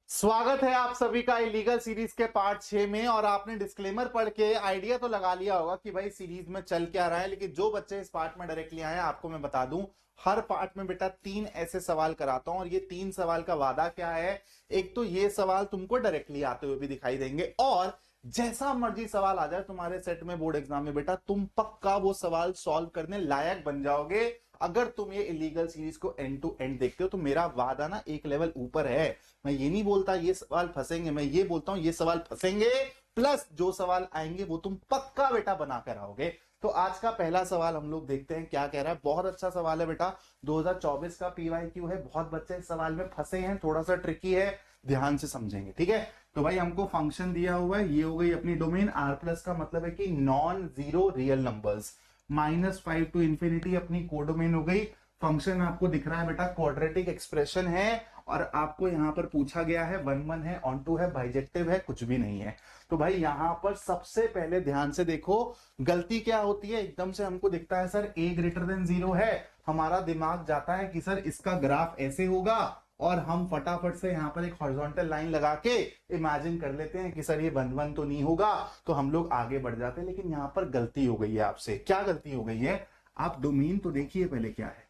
स्वागत है आप सभी का इलीगल सीरीज के पार्ट 6 में। और आपने डिस्क्लेमर पढ़ के आइडिया तो लगा लिया होगा कि भाई सीरीज में चल क्या रहा है, लेकिन जो बच्चे इस पार्ट में डायरेक्टली आए हैं आपको मैं बता दूं, हर पार्ट में बेटा 3 ऐसे सवाल कराता हूं। और ये 3 सवाल का वादा क्या है, एक तो ये सवाल तुमको डायरेक्टली आते हुए भी दिखाई देंगे, और जैसा मर्जी सवाल आ जाए तुम्हारे सेट में बोर्ड एग्जाम में बेटा, तुम पक्का वो सवाल सॉल्व करने लायक बन जाओगे अगर तुम ये इलीगल सीरीज को एंड टू एंड देखते हो। तो मेरा वादा ना एक लेवल ऊपर है। मैं ये नहीं बोलता ये सवाल फंसेंगे, मैं ये बोलता हूं ये सवाल फंसेंगे, प्लस जो सवाल आएंगे वो तुम पक्का बेटा बना कर आओगे। तो आज का पहला सवाल हम लोग देखते हैं क्या कह रहा है। बहुत अच्छा सवाल है बेटा, 2024 का पीवाईक्यू है। बहुत बच्चे इस सवाल में फंसे हैं, थोड़ा सा ट्रिकी है, ध्यान से समझेंगे, ठीक है। तो भाई हमको फंक्शन दिया हुआ है, ये हो गई अपनी डोमेन। आर प्लस का मतलब है कि non zero real numbers, -5 to infinity अपनी कोडोमेन हो गई। फंक्शन आपको दिख रहा है बेटा क्वाड्रेटिक एक्सप्रेशन है, और आपको यहां पर पूछा गया है 1 1 है, ऑन टू है, बाइजेक्टिव है, कुछ भी नहीं है। तो भाई यहां पर सबसे पहले ध्यान से देखो गलती क्या होती है। एकदम से हमको दिखता है सर a ग्रेटर देन 0 है, हमारा दिमाग जाता है कि सर इसका ग्राफ ऐसे होगा, और हम फटाफट से यहां पर एक हॉरिजॉन्टल लाइन लगा के इमेजिन कर लेते हैं कि सर ये 1 1 तो नहीं होगा, तो हम लोग आगे बढ़ जाते हैं। लेकिन यहां पर गलती हो गई है आपसे। क्या गलती हो गई है, आप डोमेन तो देखिए पहले क्या है।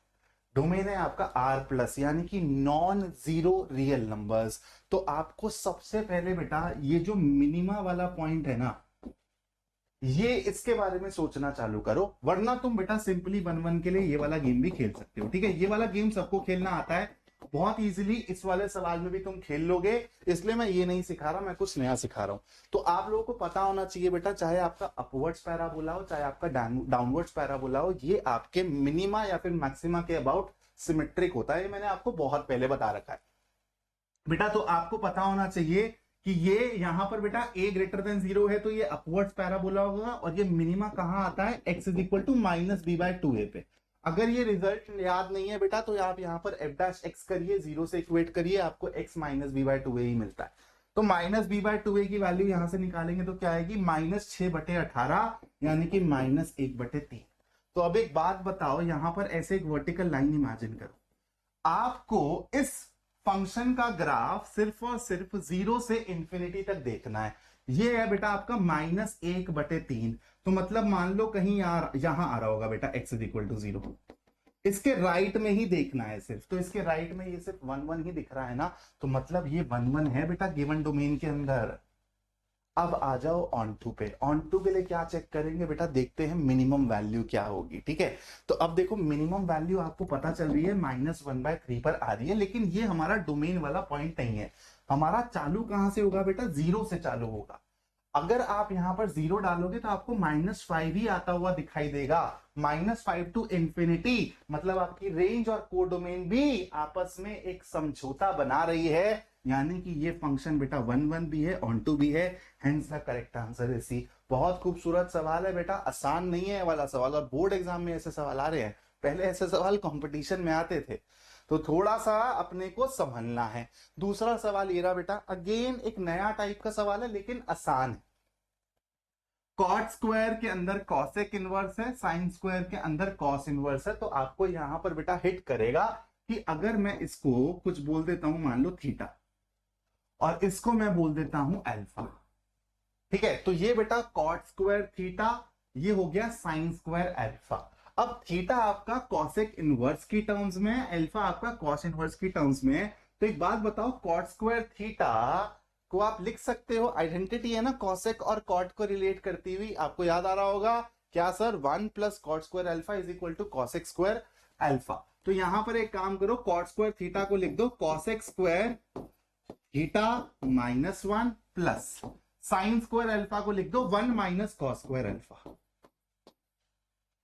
डोमेन है आपका आर प्लस, यानी कि नॉन जीरो रियल नंबर्स। तो आपको सबसे पहले बेटा ये जो मिनिमा वाला पॉइंट है ना, ये इसके बारे में सोचना चालू करो, वरना तुम बेटा सिंपली 1 1 के लिए ये वाला गेम भी खेल सकते हो, ठीक है। ये वाला गेम सबको खेलना आता है बहुत इजीली, इस वाले सवाल में भी तुम खेल लोगे। इसलिए मैं ये नहीं सिखा रहा, मैं कुछ नया सिखा रहा हूं। तो आप लोगों को पता होना चाहिए बेटा, चाहे आपका अपवर्ड्स पैराबोला हो चाहे आपका डाउनवर्ड्स पैराबोला हो, ये आपके मिनिमा या फिर मैक्सिमा के अबाउट सिमेट्रिक होता है। ये मैंने आपको बहुत पहले बता रखा है बेटा। तो आपको पता होना चाहिए कि ये यहां पर बेटा a ग्रेटर देन 0 है, तो ये अपवर्ड्स पैराबोला होगा, और ये मिनिमा कहां आता है, x is equal to -b/2a पे। अगर ये रिजल्ट याद नहीं है बेटा, तो आप यहां पर f' करिए, 0 से इक्वेट करिए, आपको x -b/2a ही मिलता है। तो -b/2a की वैल्यू यहां से निकालेंगे तो क्या आएगी, -6/18, यानी कि -1/3। तो अब एक बात बताओ, यहां पर ऐसे एक वर्टिकल लाइन इमेजिन करो, आपको इस फंक्शन का ग्राफ सिर्फ और सिर्फ 0 से इंफिनिटी तक देखना है। ये है बेटा आपका -1/3। तो मतलब मान लो कहीं यहां आ रहा होगा बेटा x इज इक्वल टू 0, इसके राइट में ही देखना है सिर्फ। तो इसके राइट में ये सिर्फ 1 1 ही दिख रहा है ना, तो मतलब ये 1 1 है बेटा गिवन डोमेन के अंदर। अब आ जाओ ऑन टू पे। ऑन टू के लिए क्या चेक करेंगे बेटा, देखते हैं मिनिमम वैल्यू क्या होगी, ठीक है। तो अब देखो मिनिमम वैल्यू आपको पता चल रही है -1/3 पर आ रही है, लेकिन ये हमारा डोमेन वाला पॉइंट नहीं है। हमारा चालू कहां से होगा बेटा, 0 से चालू होगा। अगर आप यहां पर 0 डालोगे तो आपको -5 ही आता हुआ दिखाई देगा। -5 टू इंफिनिटी, मतलब आपकी रेंज और कोडोमेन भी आपस में एक समझौता बना रही है, यानी कि ये फंक्शन बेटा 1 1 भी है, ऑन टू भी है, hence the correct answer is C. बहुत खूबसूरत सवाल है बेटा, आसान नहीं है वाला सवाल, और बोर्ड एग्जाम में ऐसे सवाल आ रहे हैं। पहले ऐसे सवाल कंपटीशन में आते थे, तो थोड़ा सा अपने को संभलना है। दूसरा सवाल ये रहा बेटा, अगेन एक नया टाइप का सवाल है लेकिन आसान है। कॉट स्क्वायर के अंदर कॉसेक इनवर्स है, साइन स्क्वायर के अंदर कॉस इनवर्स है। तो आपको यहां पर बेटा हिट करेगा कि अगर मैं इसको कुछ बोल देता हूं, मान लो थीटा, और इसको मैं बोल देता हूं अल्फा, ठीक है। तो ये बेटा कॉट स्क्वायर थीटा, ये हो गया साइन स्क्वायर अल्फा। अब थीटा आपका कॉसेक इनवर्स की टर्म्स में है, अल्फा आपका कॉस इनवर्स की टर्म्स में है। तो एक बात बताओ, कॉट स्क्वायर थीटा को आप लिख सकते हो, आइडेंटिटी है ना कॉसेक और कॉट को रिलेट करती हुई, आपको याद आ रहा होगा क्या sir, 1 + cot square alpha is equal to cosec square alpha. तो यहां पर एक काम करो, कॉट स्क्वायर थीटा को लिख दो cosec square theta -1 plus sine square alpha को लिख दो 1 - कॉस स्क्वायर अल्फा,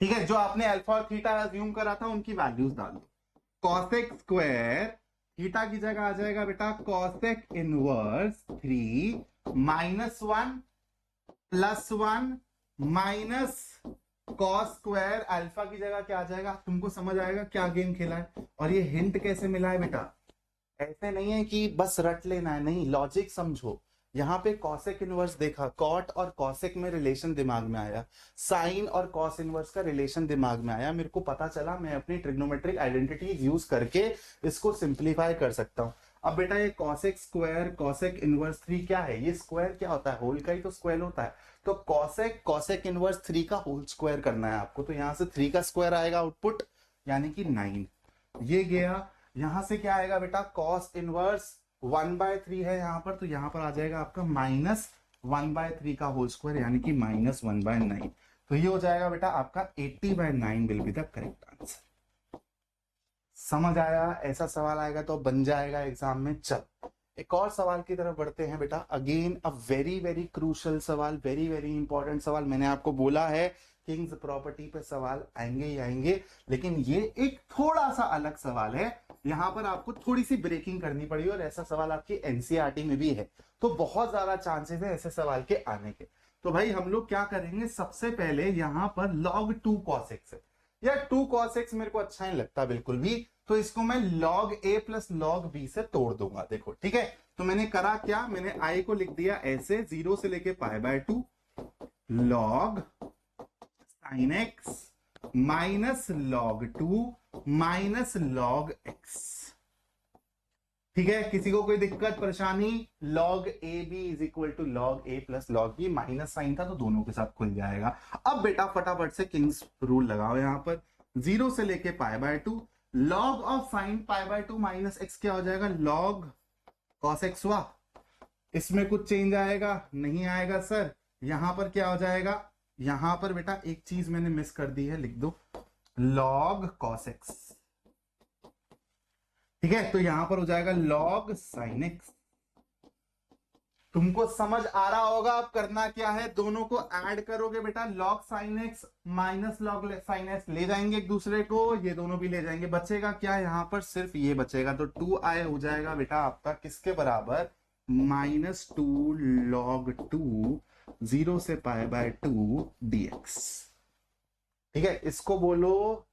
ठीक है। जो आपने अल्फा और थीटा अज्यूम करा था उनकी वैल्यूज डाल दो। कॉसेक स्क्वायर थीटा की जगह आ जाएगा बेटा cosec inverse 3 -1 +1 minus cos square alpha की जगह क्या आ जाएगा, तुमको समझ आएगा क्या गेम खेला है। और ये हिंट कैसे मिला है बेटा, ऐसे नहीं है कि बस रट लेना है, नहीं, लॉजिक समझो। यहां पे कॉसेक इनवर्स देखा, कॉट और कॉसेक में रिलेशन दिमाग में आया, साइन और कॉस इनवर्स का रिलेशन दिमाग में आया, मेरे को पता चला मैं अपनी ट्रिग्नोमेट्रिक आइडेंटिटीज यूज करके इसको सिंप्लीफाई कर सकता हूं। अब बेटा ये कॉसेक स्क्वायर कॉसेक इनवर्स 3 क्या है, ये स्क्वायर क्या होता है, होल का ही तो स्क्वायर होता है। तो कॉसेक इनवर्स 3 का होल स्क्वायर करना है आपको, तो यहां से 3 का स्क्वायर आएगा आउटपुट, यानी कि 9 ये गया। यहां से क्या आएगा बेटा, कॉस इनवर्स 1/3 है यहाँ पर, तो यहाँ पर आ जाएगा आपका -1/3 का होल स्क्वायर, यानी कि -1/9। तो ये हो जाएगा बेटा आपका 80/9 will be the correct answer. समझ आया, ऐसा सवाल आएगा तो बन जाएगा एग्जाम में। चल एक और सवाल की तरफ बढ़ते हैं बेटा। Again a very very crucial सवाल, वेरी वेरी इंपॉर्टेंट सवाल। मैंने आपको बोला है किंग्स प्रॉपर्टी पे सवाल आएंगे ही आएंगे, लेकिन ये एक थोड़ा सा अलग सवाल है। यहां पर आपको थोड़ी सी ब्रेकिंग करनी पड़ी, और ऐसा सवाल आपकी एनसीईआरटी में भी है, तो बहुत ज्यादा चांसेस है ऐसे सवाल के आने के। तो भाई हम लोग क्या करेंगे, सबसे पहले यहां पर log 2 cos x है, या 2 cos x मेरे को अच्छा नहीं लगता बिल्कुल भी, तो इसको मैं log a plus log b से तोड़ दूंगा। देखो ठीक है, तो मैंने करा क्या, मैंने i को लिख दिया ऐसे 0 से लेके π/2 log sin x minus log 2 minus log x। ठीक है, किसी को कोई दिक्कत परेशानी, log a b is equal to log a plus log b, minus sign था तो दोनों के साथ खुल जाएगा। अब बेटा फटाफट से किंग्स रूल लगाओ, यहां पर 0 से लेके π/2 log of sine π/2 minus x क्या हो जाएगा, log cos x हुआ। इसमें कुछ चेंज आएगा, नहीं आएगा सर। यहां पर क्या हो जाएगा, यहां पर बेटा एक चीज मैंने मिस कर दी है, लिख दो log cos x। ठीक है, तो यहां पर हो जाएगा log sin x। तुमको समझ आ रहा होगा अब करना क्या है, दोनों को ऐड करोगे बेटा, log sin x minus log sin x ले जाएंगे एक दूसरे को, ये दोनों भी ले जाएंगे, बचेगा क्या यहां पर, सिर्फ ये बचेगा। तो 2i हो जाएगा बेटा आपका किसके बराबर, -2 log 2 0 से π/2 dx। ठीक है, इसको बोलो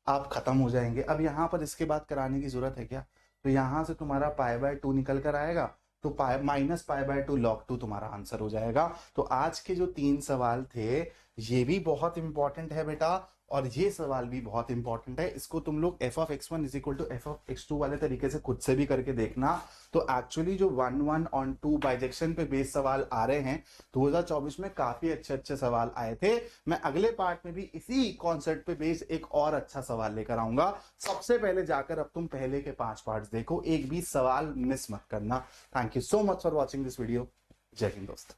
आप खत्म हो जाएंगे। अब यहां पर इसके बाद कराने की जरूरत है क्या, तो यहां से तुम्हारा π/2 निकल कर आएगा, तो -π/2 log 2 तुम्हारा आंसर हो जाएगा। तो आज के जो 3 सवाल थे ये भी बहुत इंपॉर्टेंट है बेटा, और ये सवाल भी बहुत इंपॉर्टेंट है। इसको तुम लोग f(x1) = f(x2) वाले तरीके से खुद से भी करके देखना। तो एक्चुअली जो 1 on 2 बाइजेक्शन पे बेस्ड सवाल आ रहे हैं 2024 में, काफी अच्छे अच्छे सवाल आए थे। मैं अगले पार्ट में भी इसी कॉन्सेप्ट पे बेस्ड एक और अच्छा सवाल लेकर आऊंगा। सबसे पहले जाकर अब तुम पहले के 5 पार्ट्स देखो, एक भी सवाल मिस मत करना। Thank you so much for watching this video. जय हिंद दोस्त।